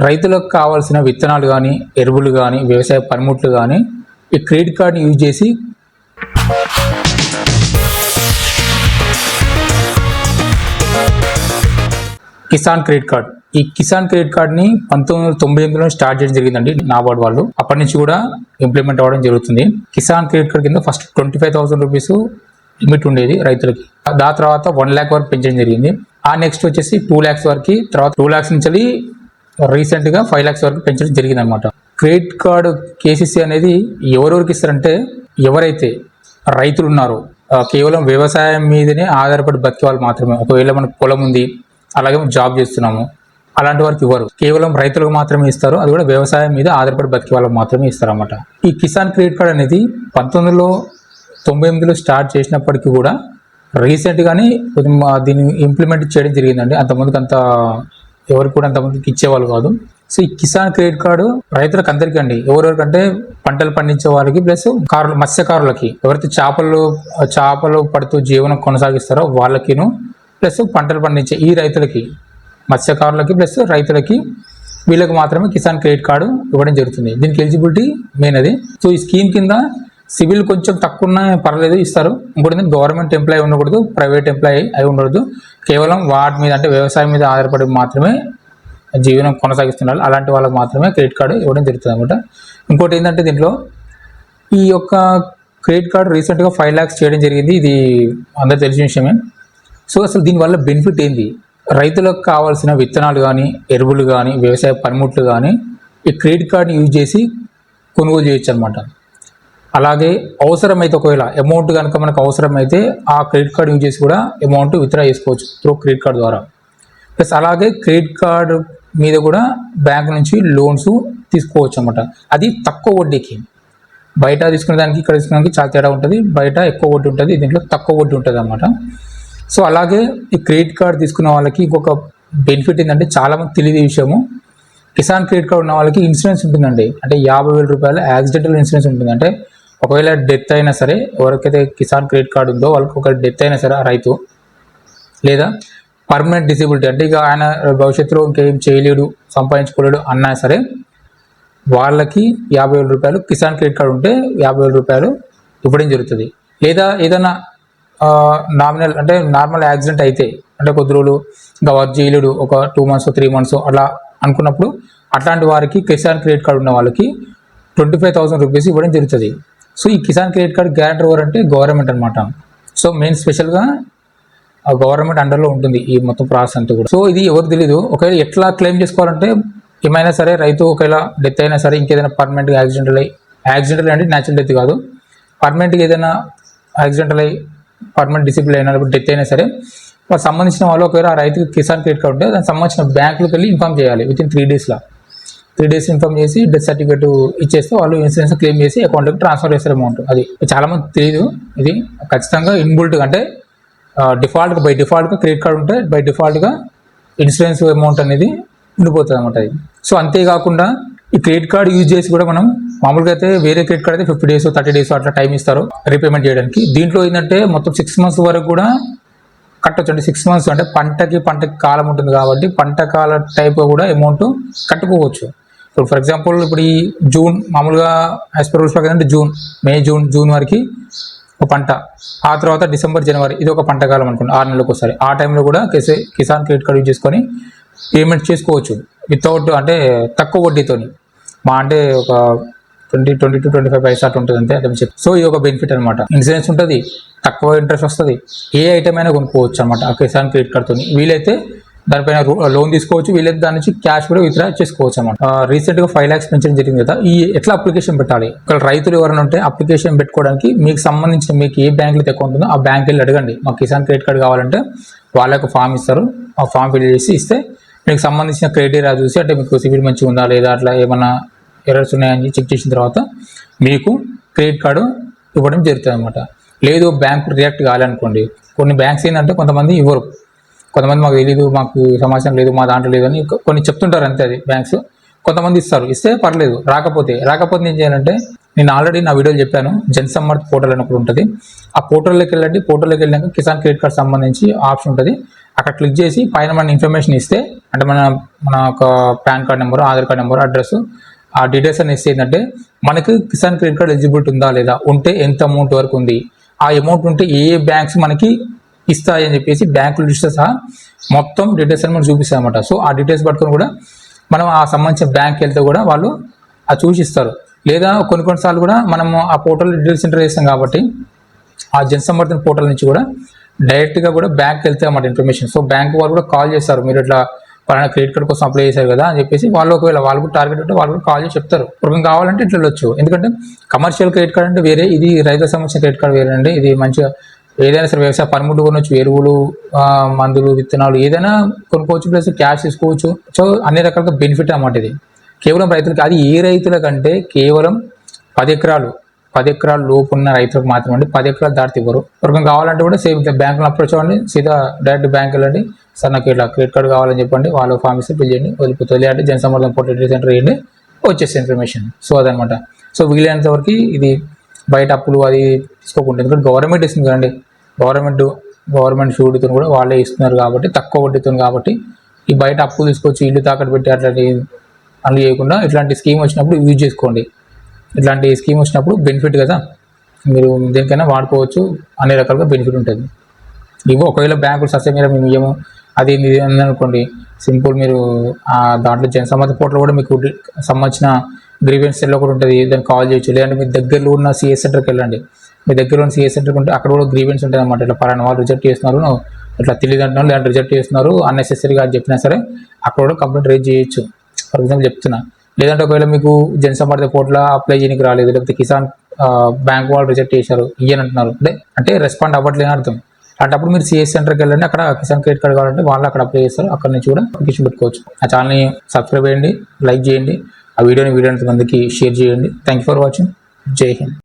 రైతులకు కావాల్సిన విత్తనాలు కానీ, ఎరువులు కానీ, వ్యవసాయ పనిముట్లు కానీ ఈ క్రెడిట్ కార్డ్ని యూజ్ చేసి కిసాన్ క్రెడిట్ కార్డ్. ఈ కిసాన్ క్రెడిట్ కార్డ్ని 1998లో స్టార్ట్ చేయడం జరిగిందండి నాబార్డ్ వాళ్ళు. అప్పటి నుంచి కూడా ఇంప్లిమెంట్ అవ్వడం జరుగుతుంది. కిసాన్ క్రెడిట్ కార్డ్ కింద ఫస్ట్ 25,000 రూపీస్ లిమిట్ ఉండేది రైతులకి. దాని తర్వాత 1 lakh వరకు పెంచడం జరిగింది. ఆ నెక్స్ట్ వచ్చేసి 2 lakhs వరకు, తర్వాత 2 lakhs నుంచి రీసెంట్గా 5 lakhs వరకు పెంచడం జరిగింది అనమాట. క్రెడిట్ కార్డు కేసీసీ అనేది ఎవరెవరికి ఇస్తారంటే ఎవరైతే రైతులు ఉన్నారో, కేవలం వ్యవసాయం మీదనే ఆధారపడి బతికే వాళ్ళు మాత్రమే. ఒకవేళ మనకు పొలం ఉంది, అలాగే జాబ్ చేస్తున్నాము, అలాంటి వారికి ఇవ్వరు. కేవలం రైతులకు మాత్రమే ఇస్తారు. అది కూడా వ్యవసాయం మీద ఆధారపడి బతికే వాళ్ళకి మాత్రమే ఇస్తారు అన్నమాట. ఈ కిసాన్ క్రెడిట్ కార్డ్ అనేది 1998లో స్టార్ట్ చేసినప్పటికీ కూడా రీసెంట్గానే దీన్ని ఇంప్లిమెంట్ చేయడం జరిగిందండి. అంతమందికి ఎవరికి కూడా అంతమందికి ఇచ్చేవాళ్ళు కాదు. సో ఈ కిసాన్ క్రెడిట్ కార్డు రైతులకు అందరికీ అండి. ఎవరెవరికంటే పంటలు పండించే వాళ్ళకి, ప్లస్ మత్స్యకారులకి, ఎవరైతే చేపలు పడుతూ జీవనం కొనసాగిస్తారో వాళ్ళకిను, ప్లస్ పంటలు పండించే ఈ రైతులకి, మత్స్యకారులకి ప్లస్ రైతులకి, వీళ్ళకి మాత్రమే కిసాన్ క్రెడిట్ కార్డు ఇవ్వడం జరుగుతుంది. దీనికి ఎలిజిబిలిటీ మెయిన్ అది. సో ఈ స్కీమ్ కింద సివిల్ కొంచెం తక్కువ ఉన్నా పర్లేదు, ఇస్తారు. ఇంకోటి గవర్నమెంట్ ఎంప్లాయీ ఉండకూడదు, ప్రైవేట్ ఎంప్లాయీ అయి ఉండకూడదు. కేవలం వాటి మీద అంటే వ్యవసాయం మీద ఆధారపడి మాత్రమే జీవనం కొనసాగిస్తున్నారు. అలాంటి వాళ్ళకి మాత్రమే క్రెడిట్ కార్డు ఇవ్వడం జరుగుతుంది అనమాట. ఇంకోటి ఏంటంటే దీంట్లో ఈ యొక్క క్రెడిట్ కార్డు రీసెంట్గా 5 lakhs చేయడం జరిగింది. ఇది అందరూ తెలిసిన విషయమే. సో అసలు దీనివల్ల బెనిఫిట్ ఏంది? రైతులకు కావాల్సిన విత్తనాలు కానీ, ఎరువులు కానీ, వ్యవసాయ పనిముట్లు కానీ ఈ క్రెడిట్ కార్డుని యూజ్ చేసి కొనుగోలు చేయొచ్చు అనమాట. అలాగే అవసరమైతే ఒకవేళ అమౌంట్ కనుక మనకు అవసరమైతే ఆ క్రెడిట్ కార్డు యూజ్ చేసి కూడా అమౌంట్ విత్డ్రా చేసుకోవచ్చు త్రూ క్రెడిట్ కార్డు ద్వారా. ప్లస్ అలాగే క్రెడిట్ కార్డు మీద కూడా బ్యాంక్ నుంచి లోన్స్ తీసుకోవచ్చు అనమాట. అది తక్కువ వడ్డీకి. బయట తీసుకునే దానికి ఇక్కడ తీసుకునే దానికి చాలా తేడా ఉంటుంది. బయట ఎక్కువ వడ్డీ ఉంటుంది, దీంట్లో తక్కువ వడ్డీ ఉంటుంది అనమాట. సో అలాగే ఈ క్రెడిట్ కార్డు తీసుకున్న వాళ్ళకి ఇంకొక బెనిఫిట్ ఏంటంటే చాలామంది తెలియదు ఈ విషయము. కిసాన్ క్రెడిట్ కార్డు ఉన్న వాళ్ళకి ఇన్సూరెన్స్ ఉంటుందండి. అంటే 50,000 రూపాయల యాక్సిడెంటల్ ఇన్సూరెన్స్ ఉంటుంది. అంటే ఒకవేళ డెత్ అయినా సరే, ఎవరికైతే కిసాన్ క్రెడిట్ కార్డు ఉందో వాళ్ళకి ఒక డెత్ అయినా సరే ఆ రైతు, లేదా పర్మనెంట్ డిసేబిలిటీ అంటే ఇక ఆయన భవిష్యత్తులో ఇంకేం చేయలేడు, సంపాదించుకోలేడు అన్నా సరే వాళ్ళకి 50,000 రూపాయలు కిసాన్ క్రెడిట్ కార్డు ఉంటే 50,000 రూపాయలు ఇవ్వడం జరుగుతుంది. లేదా ఏదైనా నామినల్ అంటే నార్మల్ యాక్సిడెంట్ అయితే, అంటే కొద్ది రోజులు ఇంకా వర్క్ చేయలేడు, ఒక 2 months 3 months అలా అనుకున్నప్పుడు అట్లాంటి వారికి కిసాన్ క్రెడిట్ కార్డు ఉన్న వాళ్ళకి 25,000 రూపీస్ ఇవ్వడం జరుగుతుంది. సో ఈ కిసాన్ క్రెడిట్ కార్డు గ్యారెంటర్ ఎవరు అంటే గవర్నమెంట్ అనమాట. సో మెయిన్ స్పెషల్గా గవర్నమెంట్ అండర్లో ఉంటుంది ఈ మొత్తం ప్రాసెస్ అంతా కూడా. సో ఇది ఎవరు తెలీదు. ఒకవేళ ఎట్లా క్లెయిమ్ చేసుకోవాలంటే ఏమైనా సరే రైతు ఒకవేళ డెత్ అయినా సరే, ఇంకేదైనా పర్మనెంట్గా యాక్సిడెంటల్ అంటే న్యాచురల్ డెత్ కాదు, పర్మనెంట్గా ఏదైనా యాక్సిడెంటల్ అయ్యి పర్మనెంట్ డిసేబుల్ అయినా డెత్ అయినా సరే వాళ్ళకి సంబంధించిన వాళ్ళు ఒకవేళ ఆ రైతుకి కిసాన్ క్రెడిట్ కార్డు ఉంటే దానికి సంబంధించిన బ్యాంకులకు వెళ్ళి ఇన్ఫామ్ చేయాలి. వితిన్ 3 days ఇన్ఫామ్ చేసి డెత్ సర్టిఫికేట్ ఇచ్చేస్తే వాళ్ళు ఇన్సూరెన్స్ క్లెయిమ్ చేసి అకౌంట్కి ట్రాన్స్ఫర్ చేస్తారు అమౌంట్. అది చాలామంది తెలియదు. ఇది ఖచ్చితంగా ఇన్బుల్ట్గా అంటే బై డిఫాల్ట్గా క్రెడిట్ కార్డు ఉంటే బై డిఫాల్ట్గా ఇన్సూరెన్స్ అమౌంట్ అనేది ఉండిపోతుంది అనమాట. అది సో అంతేకాకుండా ఈ క్రెడిట్ కార్డు యూజ్ చేసి కూడా మనం మామూలుగా అయితే వేరే క్రెడిట్ కార్డు అయితే 50 days 30 days అట్లా టైం ఇస్తారు రీపేమెంట్ చేయడానికి. దీంట్లో ఏంటంటే మొత్తం 6 months వరకు కూడా కట్టొచ్చు. అంటే 6 months అంటే పంటకి కాలం ఉంటుంది కాబట్టి పంట కాల టైప్గా కూడా అమౌంట్ కట్టుకోవచ్చు. ఇప్పుడు ఫర్ ఎగ్జాంపుల్ ఇప్పుడు ఈ జూన్ మామూలుగా యాజ్ పర్ రూల్స్ ప్రకారం అంటే జూన్ వరకు ఒక పంట, ఆ తర్వాత డిసెంబర్ జనవరి ఇది ఒక పంట కాలం అనుకోండి, 6 నెలలకు ఒకసారి. ఆ టైంలో కూడా కిసాన్ క్రెడిట్ కార్డు యూజ్ చేసుకొని పేమెంట్ చేసుకోవచ్చు వితౌట్ అంటే తక్కువ వడ్డీతోని. అంటే ఒక 20 to 25 paisa అట్లా ఉంటుంది అంతే. సో ఇది ఒక బెనిఫిట్ అనమాట. ఇన్సూరెన్స్ ఉంటుంది, తక్కువ ఇంట్రెస్ట్ వస్తుంది, ఏ ఐటమ్ అయినా కొనుక్కోవచ్చు అనమాట ఆ కిసాన్ క్రెడిట్ కార్డుతో. వీలైతే దానిపైన లోన్ తీసుకోవచ్చు, వీలైతే దాని నుంచి క్యాష్ కూడా విత్డ్రా చేసుకోవచ్చు అనమాట. రీసెంట్గా 5 lakhs పెంచడం జరిగింది కదా. ఈ ఎట్లా అప్లికేషన్ పెట్టాలి? ఇక్కడ రైతులు ఎవరైనా ఉంటే అప్లికేషన్ పెట్టుకోవడానికి మీకు సంబంధించిన మీకు ఏ బ్యాంకులో అకౌంట్ ఉందో ఆ బ్యాంక్ వెళ్ళి అడగండి. మాకు కిసాన్ క్రెడిట్ కార్డు కావాలంటే వాళ్ళకు ఫామ్ ఇస్తారు. ఆ ఫామ్ ఫిల్ చేసి ఇస్తే మీకు సంబంధించిన క్రైటీరియా చూసి అంటే మీకు సివిల్ మంచిగా ఉందా లేదా, అట్లా ఏమన్నా ఎర్రర్స్ ఉన్నాయని చెక్ చేసిన తర్వాత మీకు క్రెడిట్ కార్డు ఇవ్వడం జరుగుతుంది అనమాట. లేదు బ్యాంకు రియాక్ట్ కావాలనుకోండి, కొన్ని బ్యాంక్స్ ఏంటంటే కొంతమంది ఇవ్వరు, కొంతమంది మాకు తెలీదు, మాకు సమాచారం లేదు, మా దాంట్లో లేదు అని కొన్ని చెప్తుంటారు అంతే. అది బ్యాంక్స్ కొంతమంది ఇస్తారు, ఇస్తే పర్లేదు. రాకపోతే ఏం చేయాలంటే నేను ఆల్రెడీ నా వీడియోలో చెప్పాను, జన్ సమర్థ్ పోర్టల్ అని ఒకటి ఉంటుంది. ఆ పోర్టల్లోకి వెళ్ళండి. పోర్టల్లోకి వెళ్ళాక కిసాన్ క్రెడిట్ కార్డ్ సంబంధించి ఆప్షన్ ఉంటుంది. అక్కడ క్లిక్ చేసి పైన మన ఇన్ఫర్మేషన్ ఇస్తే, అంటే మన ఒక pan card number, Aadhaar card number, address, ఆ డీటెయిల్స్ అని ఇస్తే ఏంటంటే మనకి కిసాన్ క్రెడిట్ కార్డ్ ఎలిజిబిలిటీ ఉందా లేదా, ఉంటే ఎంత అమౌంట్ వరకు ఉంది, ఆ అమౌంట్ ఉంటే ఏ బ్యాంక్స్ మనకి ఇస్తాయి అని చెప్పేసి బ్యాంకు లిస్ట్ సహా మొత్తం డీటెయిల్స్ అని మనకు చూపిస్తాయి అనమాట. సో ఆ డీటెయిల్స్ పట్టుకొని కూడా మనం ఆ సంబంధించిన బ్యాంక్ వెళ్తే కూడా వాళ్ళు అది చూసిస్తారు. లేదా కొన్నిసార్లు కూడా మనము ఆ పోర్టల్ డీటెయిల్స్ ఎంటర్ చేస్తాం కాబట్టి ఆ జన్ సమర్థన్ పోర్టల్ నుంచి కూడా డైరెక్ట్గా కూడా బ్యాంక్ వెళ్తే అన్నమాట ఇన్ఫర్మేషన్. సో బ్యాంక్ వాళ్ళు కూడా కాల్ చేస్తారు, మీరు ఇట్లా పలానా క్రెడిట్ కార్డ్ కోసం అప్లై చేశారు కదా అని చెప్పేసి వాళ్ళు ఒకవేళ వాళ్ళకు టార్గెట్ ఉంటే వాళ్ళు కాల్ చేసి చెప్తారు. పూర్వం కావాలంటే ఇట్లా వెళ్ళొచ్చు. ఎందుకంటే కమర్షియల్ క్రెడిట్ కార్డ్ అంటే వేరే, ఇది రైతుల సంబంధించిన క్రెడిట్ కార్డ్ వేరే అండి. ఇది మంచిగా ఏదైనా సరే వ్యవసాయ పనిముట్లు కొనవచ్చు, ఎరువులు, మందులు, విత్తనాలు ఏదైనా కొనుక్కోవచ్చు, ప్లస్ క్యాష్ తీసుకోవచ్చు. సో అన్ని రకాలుగా బెనిఫిట్ అన్నమాట ఇది. కేవలం రైతులకి, అది ఏ రైతులకంటే కేవలం 10 ఎకరాలు లోపు ఉన్న రైతులకు మాత్రమే. 10 ఎకరాలు దాటి ఇవ్వరు. ఎవరికైనా కావాలంటే కూడా సేమ్ బ్యాంకులో అప్రోచ్ అవ్వండి, సీదా డైరెక్ట్ బ్యాంక్ వెళ్ళండి, సార్ నాకు ఇట్లా క్రెడిట్ కార్డు కావాలని చెప్పండి, వాళ్ళు ఫామ్ ఇస్తే ఫిల్ చేయండి, వెళ్ళిపోతుంది. అంటే జన్ సమర్థన్ పోర్టల్ సెంటర్ వేయండి, వచ్చేసి ఇన్ఫర్మేషన్. సో అదనమాట. సో వీలైనంత వరకు ఇది బయట అప్పులు అది తీసుకోకుండా, ఎందుకంటే గవర్నమెంట్ ఇస్తుంది కదండి, గవర్నమెంట్ షూరిటీతో కూడా వాళ్ళే ఇస్తున్నారు కాబట్టి, తక్కువ వడ్డీతో కాబట్టి ఈ బయట అప్పులు తీసుకొచ్చి ఇల్లు తాకట్టు పెట్టి అట్లాంటి పనులు చేయకుండా ఇట్లాంటి స్కీమ్ వచ్చినప్పుడు యూజ్ చేసుకోండి. ఇట్లాంటి స్కీమ్ వచ్చినప్పుడు బెనిఫిట్ కదా, మీరు దేనికైనా వాడుకోవచ్చు, అన్ని రకాలుగా బెనిఫిట్ ఉంటుంది. ఒకవేళ బ్యాంకులు సస్య మీద మేము ఇయ్యము అది మీరు అనుకోండి, సింపుల్ మీరు దాంట్లో జన సమర్థన్ పోర్టల్ కూడా మీకు సంబంధించిన గ్రీవెన్స్ సెల్లో కూడా ఉంటుంది, దాన్ని కాల్ చేయొచ్చు. లేదంటే మీ దగ్గరలో ఉన్న సిఎస్ సెంటర్కి వెళ్ళండి, మీ దగ్గరలో ఉన్న సిఎస్ సెంటర్కి ఉంటే అక్కడ కూడా గ్రీవెన్స్ ఉంటుంది అనమాట. ఇట్లా పలానా వాళ్ళు రిజెక్ట్ చేస్తున్నారు, ఇట్లా తెలియదు అంటున్నారు, లేదంటే రిజెక్ట్ చేస్తున్నారు అన్నెసెసరీగా అని చెప్పినా సరే అక్కడ కూడా కంప్లైంట్ రేజ్ చేయొచ్చు. ఫర్ ఎగ్జాంపుల్ చెప్తున్నా. లేదంటే ఒకవేళ మీకు జన సమర్థన్ పోర్టల్ అప్లై చేయడానికి రాలేదు, లేకపోతే కిసాన్ బ్యాంక్ వాళ్ళు రిజెక్ట్ చేశారు ఇయ్యనంటున్నారు, అంటే రెస్పాండ్ అవ్వట్లేని అర్థం. అలాంటప్పుడు మీరు సిఎస్ సెంటర్కి వెళ్ళండి, అక్కడ కిసాన్ క్రెడిట్ కార్డ్ కావాలంటే వాళ్ళు అక్కడ అప్లై చేస్తారు, అక్కడ నుంచి కూడా అప్లికేషన్ పెట్టుకోవచ్చు. ఆ ఛానల్ని సబ్స్క్రైబ్ చేయండి, లైక్ చేయండి, ఆ వీడియోని వీలైనంత మందికి షేర్ చేయండి. Thank you for watching. జై హింద్.